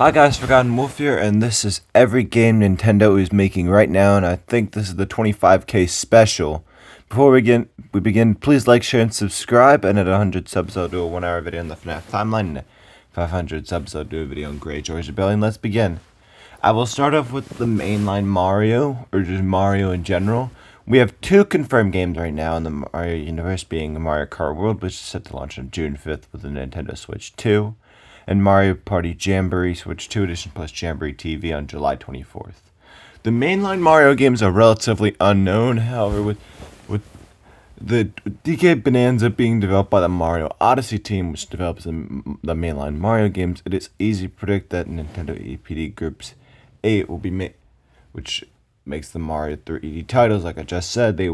Hi guys, Forgotten Wolf here, and this is every game Nintendo is making right now, and I think this is the 25k special. Before we begin, please like, share, and subscribe, and at 100 subs I'll do a 1 hour video on the FNAF Timeline, and at 500 subs I'll do a video on Greyjoy's Rebellion. Let's begin. I will start off with the mainline Mario, or just Mario in general. We have 2 confirmed games right now in the Mario universe, being Mario Kart World, which is set to launch on June 5th with the Nintendo Switch 2. And Mario Party Jamboree Switch 2 Edition plus Jamboree TV on July 24th. The mainline Mario games are relatively unknown, however, with the DK Bonanza being developed by the Mario Odyssey team, which develops the mainline Mario games, it is easy to predict that Nintendo EPD Group's 8 will be made, which makes the Mario 3D titles, like I just said, they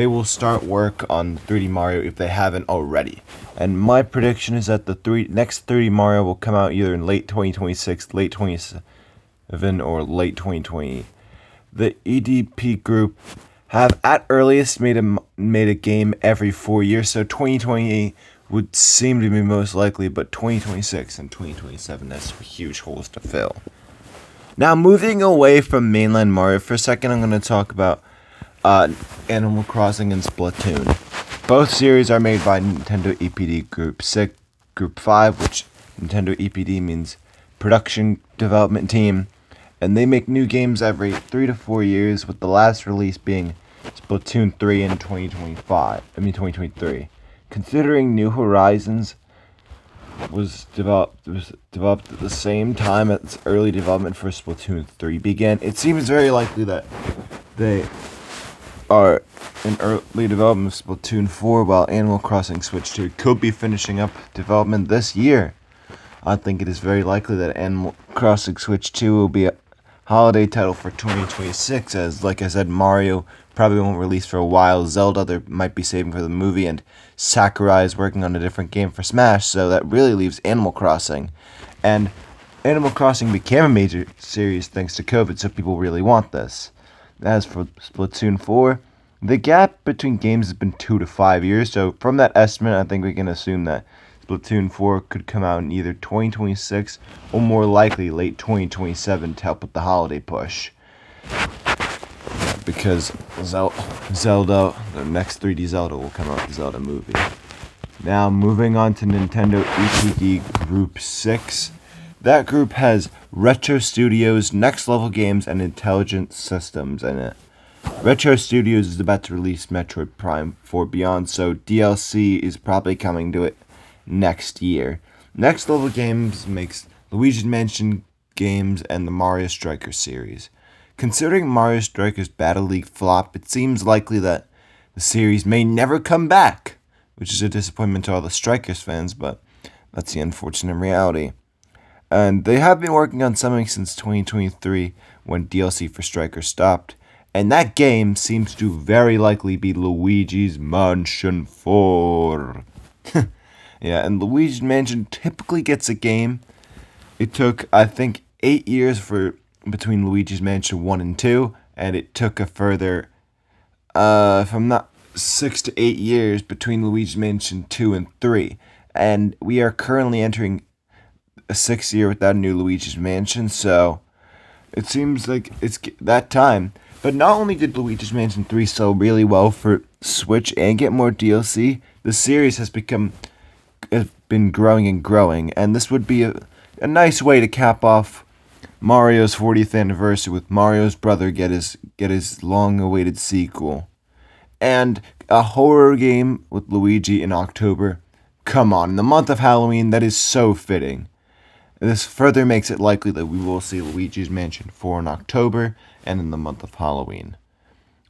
will start work on 3D Mario if they haven't already. And my prediction is that the next 3D Mario will come out either in late 2026, late 2027, or late 2020. The EDP group have at earliest made a game every 4 years, so 2028 would seem to be most likely, but 2026 and 2027 has huge holes to fill. Now, moving away from mainline Mario for a second, I'm going to talk about Animal Crossing and Splatoon. Both series are made by Nintendo EPD Group 5, which Nintendo EPD means Production Development Team, and they make new games every 3 to 4 years, with the last release being Splatoon 3 in 2023. Considering New Horizons was developed at the same time as early development for Splatoon 3 began, it seems very likely that they are in early development of Splatoon 4, while Animal Crossing Switch 2 could be finishing up development this year. I think it is very likely that Animal Crossing Switch 2 will be a holiday title for 2026, as, like I said, Mario probably won't release for a while. Zelda, they might be saving for the movie, and Sakurai is working on a different game for Smash, so that really leaves Animal Crossing. And Animal Crossing became a major series thanks to COVID, so people really want this. As for Splatoon 4, the gap between games has been 2 to 5 years, so from that estimate, I think we can assume that Splatoon 4 could come out in either 2026 or more likely late 2027 to help with the holiday push. Because Zelda, the next 3D Zelda will come out with the Zelda movie. Now, moving on to Nintendo EPD Group 6. That group has Retro Studios, Next Level Games, and Intelligent Systems in it. Retro Studios is about to release Metroid Prime 4 Beyond, so DLC is probably coming to it next year. Next Level Games makes Luigi's Mansion games and the Mario Strikers series. Considering Mario Strikers Battle League flop, it seems likely that the series may never come back, which is a disappointment to all the Strikers fans, but that's the unfortunate reality. And they have been working on something since 2023 when DLC for Strikers stopped. And that game seems to very likely be Luigi's Mansion 4. Yeah, and Luigi's Mansion typically gets a game. It took, I think, 8 years between Luigi's Mansion 1 and 2. And it took a further, if I'm not 6 to 8 years between Luigi's Mansion 2 and 3. And we are currently entering a 6th year without a new Luigi's Mansion, so it seems like it's that time. But not only did Luigi's Mansion 3 sell really well for Switch and get more DLC, the series has been growing and growing, and this would be a nice way to cap off Mario's 40th anniversary with Mario's brother get his long-awaited sequel. And a horror game with Luigi in October. Come on, in the month of Halloween, that is so fitting. This further makes it likely that we will see Luigi's Mansion 4 in October and in the month of Halloween.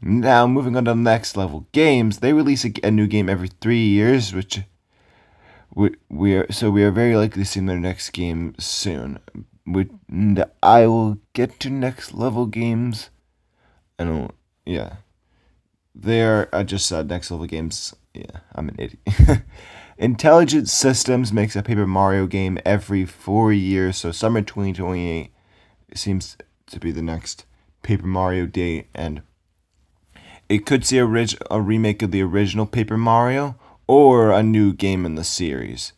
Now, moving on to Next Level Games, they release a new game every 3 years, which we are very likely to see their next game soon. And I will get to Next Level Games. I just said Next Level Games. Yeah, I'm an idiot. Intelligent Systems makes a Paper Mario game every 4 years, so summer 2028 seems to be the next Paper Mario date, and it could see a remake of the original Paper Mario or a new game in the series.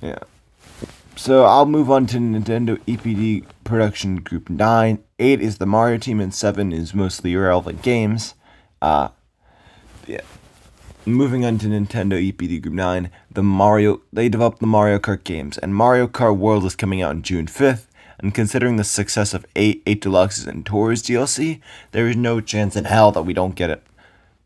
Yeah. So I'll move on to Nintendo EPD Production Group 9. 8 is the Mario team, and 7 is mostly irrelevant games. Yeah. Moving on to Nintendo EPD Group 9, they developed the Mario Kart games, and Mario Kart World is coming out on June 5th. And considering the success of 8 Deluxes, and Tours DLC, there is no chance in hell that we don't get it.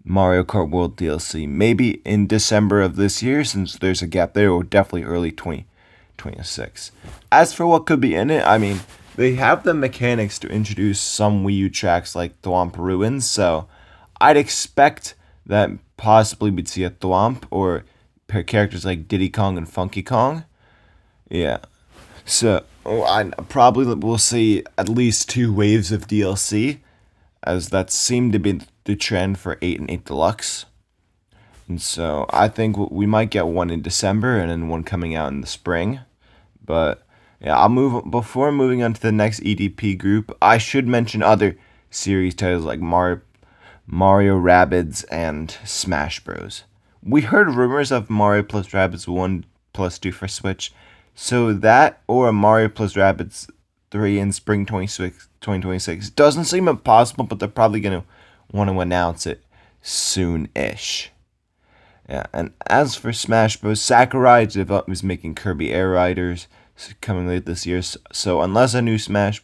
Mario Kart World DLC. Maybe in December of this year, since there's a gap there, or definitely early 2026. As for what could be in it, I mean, they have the mechanics to introduce some Wii U tracks like Thwomp Ruins, so I'd expect that possibly we'd see a Thwomp or characters like Diddy Kong and Funky Kong. Yeah. So, I probably will see at least 2 waves of DLC, as that seemed to be the trend for 8 and 8 Deluxe. And so I think we might get one in December and then one coming out in the spring. But yeah, before moving on to the next EDP group, I should mention other series titles like Mario Rabbids and Smash Bros. We heard rumors of Mario plus Rabbids 1 plus 2 for Switch, so that or a Mario plus Rabbids 3 in spring 2026 doesn't seem impossible, but they're probably going to want to announce it soon-ish. Yeah, and as for Smash Bros., Sakurai is making Kirby Air Riders coming late this year, so unless the Smash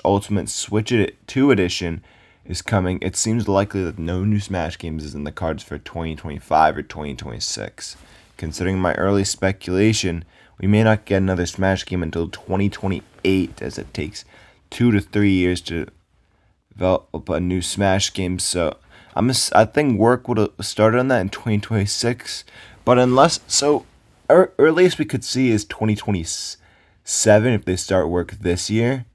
Ultimate Switch 2 edition is coming, it seems likely that no new Smash games is in the cards for 2025 or 2026. Considering my early speculation, we may not get another Smash game until 2028, as it takes 2 to 3 years to develop a new Smash game. So I think work would have started on that in 2026, but earliest we could see is 2027 if they start work this year.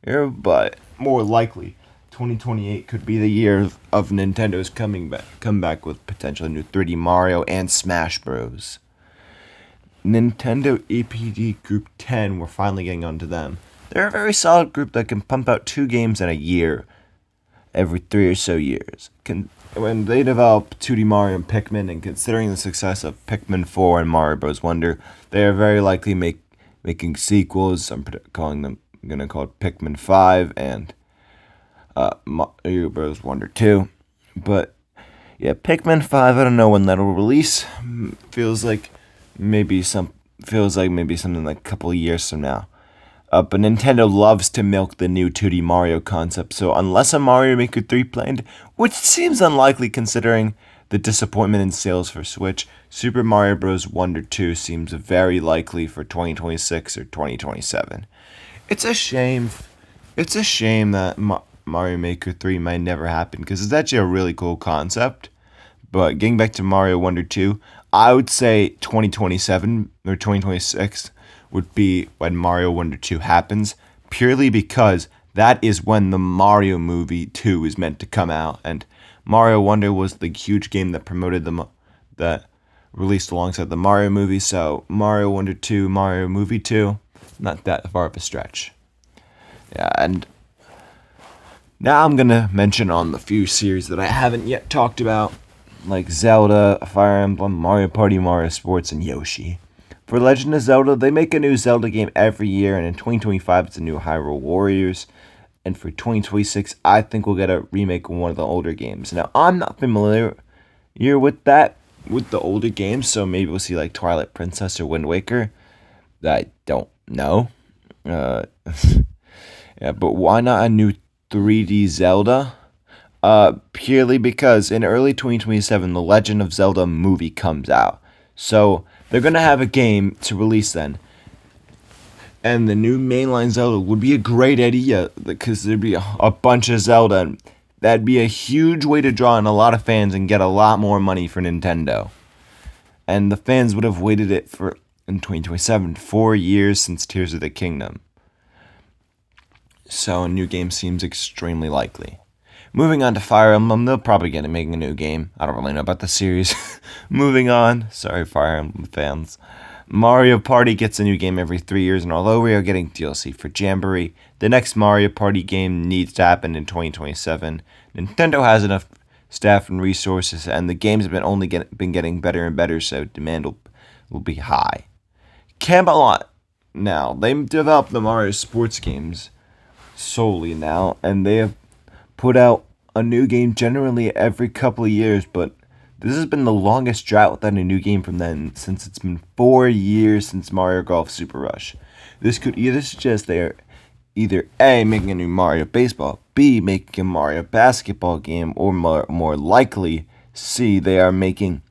But more likely 2028 could be the year of Nintendo's come back with potentially new 3D Mario and Smash Bros. Nintendo EPD Group 10, we're finally getting onto them. They're a very solid group that can pump out 2 games in a year, every 3 or so years. When they develop 2D Mario and Pikmin, and considering the success of Pikmin 4 and Mario Bros. Wonder, they are very likely making sequels. I'm going to call it Pikmin 5 and Mario Bros. Wonder 2. But yeah, Pikmin 5, I don't know when that'll release. Feels like maybe something like a couple of years from now. But Nintendo loves to milk the new 2D Mario concept, so unless a Mario Maker 3 planned, which seems unlikely considering the disappointment in sales for Switch, Super Mario Bros. Wonder 2 seems very likely for 2026 or 2027. It's a shame that Mario Maker 3 might never happen, because it's actually a really cool concept. But getting back to Mario Wonder 2, I would say 2027 or 2026 would be when Mario Wonder 2 happens, purely because that is when the Mario movie 2 is meant to come out, and Mario Wonder was the huge game that promoted that released alongside the Mario movie, so Mario Wonder 2, Mario movie 2, not that far of a stretch. Yeah, and now I'm going to mention on the few series that I haven't yet talked about, like Zelda, Fire Emblem, Mario Party, Mario Sports, and Yoshi. For Legend of Zelda, they make a new Zelda game every year, and in 2025 it's a new Hyrule Warriors. And for 2026, I think we'll get a remake of one of the older games. Now, I'm not familiar with the older games, so maybe we'll see like Twilight Princess or Wind Waker. I don't know. Yeah, but why not a new 3D Zelda? Purely because in early 2027, the Legend of Zelda movie comes out. So they're going to have a game to release then. And the new mainline Zelda would be a great idea, because there'd be a bunch of Zelda. And that'd be a huge way to draw in a lot of fans and get a lot more money for Nintendo. And the fans would have waited in 2027, 4 years since Tears of the Kingdom. So a new game seems extremely likely. Moving on to Fire Emblem, they'll probably get making a new game. I don't really know about the series. Moving on, sorry Fire Emblem fans. Mario Party gets a new game every 3 years, and although we are getting DLC for Jamboree, the next Mario Party game needs to happen in 2027. Nintendo has enough staff and resources, and the games have been getting better and better, so demand will be high. Camelot now. They develop the Mario sports games solely now, and they have put out a new game generally every couple of years, but this has been the longest drought without a new game from them since it's been 4 years since Mario Golf Super Rush. This could either suggest they are either A, making a new Mario Baseball, B, making a Mario Basketball game, or more likely, C, they are making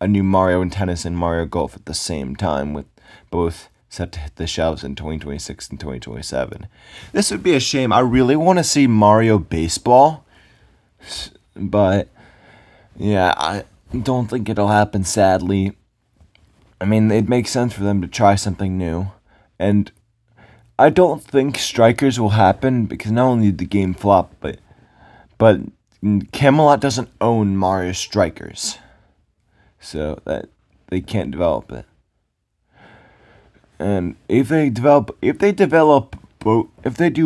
a new Mario and Tennis and Mario Golf at the same time, with both set to hit the shelves in 2026 and 2027. This would be a shame. I really want to see Mario Baseball, but yeah, I don't think it'll happen, sadly. I mean, it makes sense for them to try something new, and I don't think Strikers will happen because not only did the game flop, but Camelot doesn't own Mario Strikers, so that they can't develop it. And if they do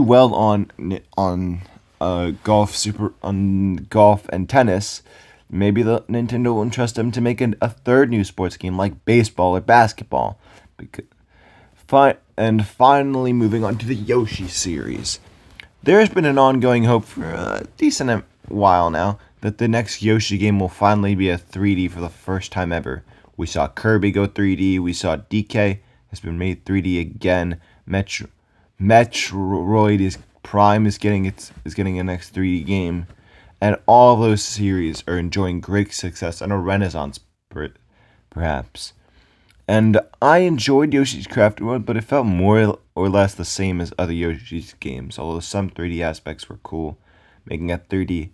well on golf and tennis, maybe the Nintendo will entrust them to make a third new sports game like baseball or basketball. And finally, moving on to the Yoshi series. There has been an ongoing hope for a decent while now that the next Yoshi game will finally be a 3D for the first time ever. We saw Kirby go 3D. We saw DK has been made 3D again. Metroid Prime is getting a next 3D game, and all of those series are enjoying great success and a renaissance, perhaps. And I enjoyed Yoshi's Crafted World, but it felt more or less the same as other Yoshi's games, although some 3D aspects were cool, making a 3D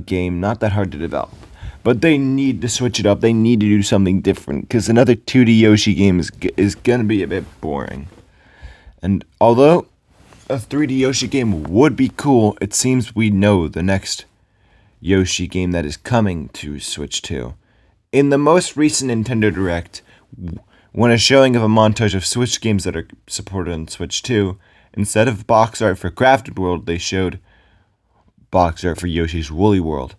game not that hard to develop. But they need to switch it up. They need to do something different, because another 2D Yoshi game is going to be a bit boring. And although a 3D Yoshi game would be cool, it seems we know the next Yoshi game that is coming to Switch 2. In the most recent Nintendo Direct, when a showing of a montage of Switch games that are supported on Switch 2, instead of box art for Crafted World, they showed box art for Yoshi's Woolly World.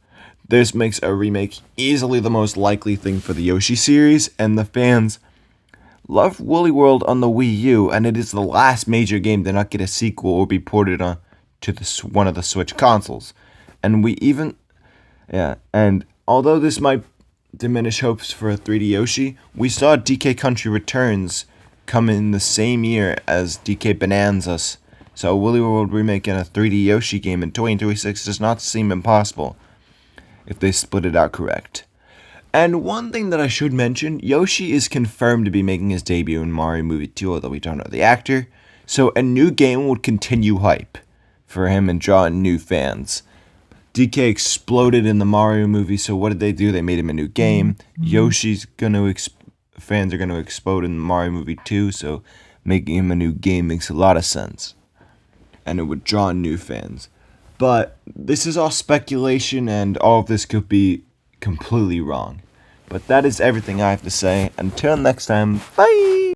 This makes a remake easily the most likely thing for the Yoshi series, and the fans love Woolly World on the Wii U, and it is the last major game to not get a sequel or be ported on to one of the Switch consoles. And although this might diminish hopes for a 3D Yoshi, we saw DK Country Returns come in the same year as DK Bonanzas, so a Woolly World remake and a 3D Yoshi game in 2026 does not seem impossible if they split it out correct. And one thing that I should mention, Yoshi is confirmed to be making his debut in Mario Movie 2, although we don't know the actor, so a new game would continue hype for him and draw in new fans. DK exploded in the Mario movie, so what did they do? They made him a new game. Fans are gonna explode in the Mario movie too, so making him a new game makes a lot of sense, and it would draw in new fans. But this is all speculation, and all of this could be completely wrong. But that is everything I have to say. Until next time, bye!